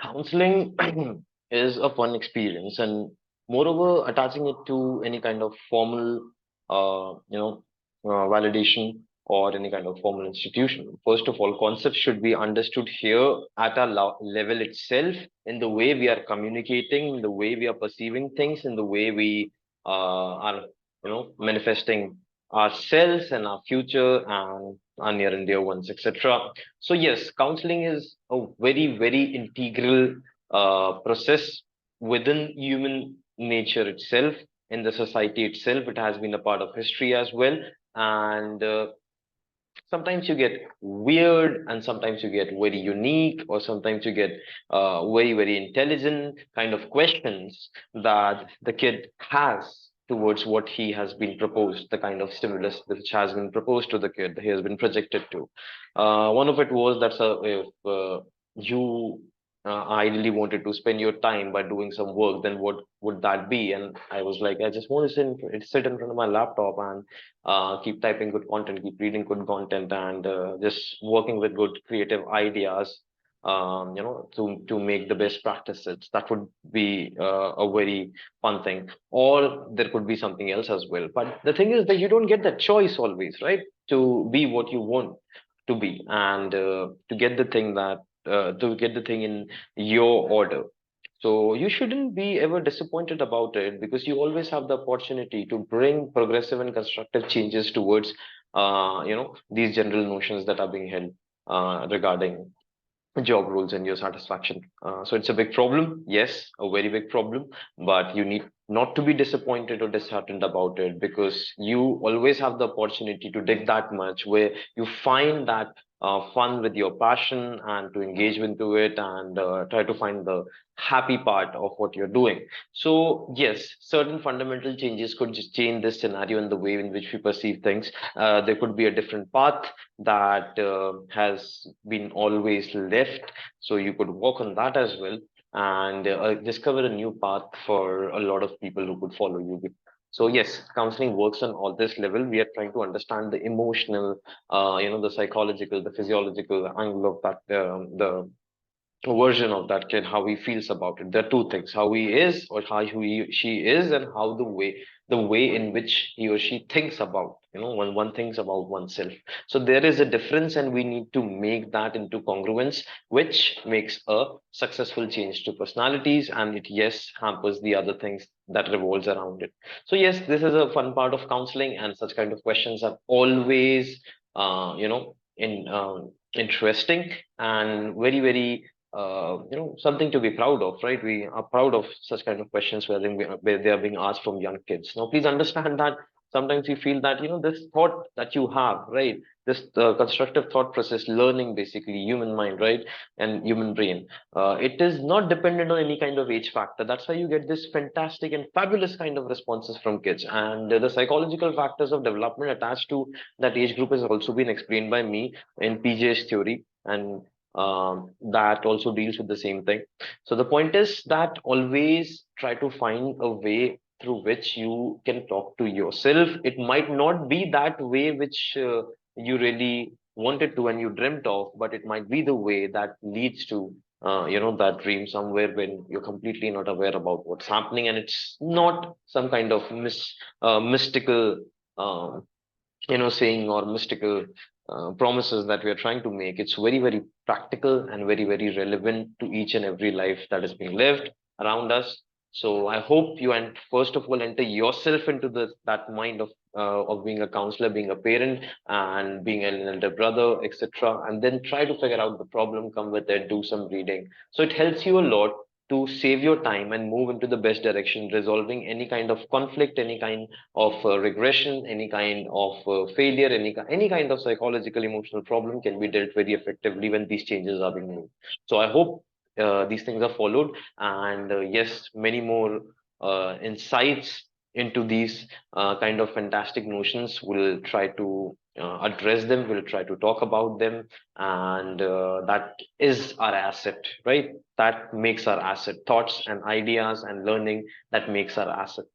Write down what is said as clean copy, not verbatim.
Counseling is a fun experience, and moreover, attaching it to any kind of formal, validation or any kind of formal institution. First of all, concepts should be understood here at a level itself, in the way we are communicating, in the way we are perceiving things, in the way we are, manifesting ourselves and our future and our near and dear ones, etc. So yes, counseling is a very, very integral process within human nature itself, in the society itself. It has been a part of history as well, and sometimes you get weird, and sometimes you get very unique, or sometimes you get very, very intelligent kind of questions that the kid has towards what he has been proposed, the kind of stimulus which has been proposed to the kid, he has been projected to. One of it was that, if you ideally wanted to spend your time by doing some work, then what would that be? And I was like, I just want to sit in front of my laptop and keep typing good content, keep reading good content, and just working with good creative ideas, to make the best practices. That would be a very fun thing. Or there could be something else as well. But the thing is that you don't get that choice always, right? To be what you want to be, and to get the thing in your order. So you shouldn't be ever disappointed about it, because you always have the opportunity to bring progressive and constructive changes towards, these general notions that are being held regarding job roles and your satisfaction. So it's a big problem, yes, a very big problem, but you need not to be disappointed or disheartened about it, because you always have the opportunity to dig that much where you find that fun with your passion, and to engage into it, and try to find the happy part of what you're doing. So yes, certain fundamental changes could just change this scenario and the way in which we perceive things. There could be a different path that has been always left. So you could work on that as well, and discover a new path for a lot of people who could follow you. So yes, counseling works on all this level. We are trying to understand the emotional, the psychological, the physiological angle of that, the version of that kid, how he feels about it. There are two things: how he is, or how she is, and how the way in which he or she thinks about, when one thinks about oneself. So there is a difference, and we need to make that into congruence, which makes a successful change to personalities, and it, yes, hampers the other things that revolves around it. So yes, this is a fun part of counseling, and such kind of questions are always interesting, and very, very something to be proud of, right? We are proud of such kind of questions where they are being asked from young kids. Now, please understand that sometimes you feel that, this thought that you have, right? This constructive thought process, learning, basically human mind, right? And human brain. It is not dependent on any kind of age factor. That's why you get this fantastic and fabulous kind of responses from kids. And the psychological factors of development attached to that age group has also been explained by me in PJ's theory. And that also deals with the same thing. So the point is that always try to find a way through which you can talk to yourself. It might not be that way which you really wanted to and you dreamt of, but it might be the way that leads to that dream somewhere when you're completely not aware about what's happening, and it's not some kind of mystical um, saying, or mystical promises that we are trying to make. It's very, very practical and very, very relevant to each and every life that is being lived around us. So I hope you, and first of all, enter yourself into that mind of being a counselor, being a parent, and being an elder brother, etc. And then try to figure out the problem, come with it, do some reading. So it helps you a lot to save your time and move into the best direction, resolving any kind of conflict, any kind of regression, any kind of failure, any kind of psychological, emotional problem can be dealt very effectively when these changes are being made. So I hope these things are followed, and yes, many more insights into these kind of fantastic notions. We'll try to address them. We'll try to talk about them, and that is our asset, right? That makes our asset. Thoughts and ideas and learning, that makes our asset.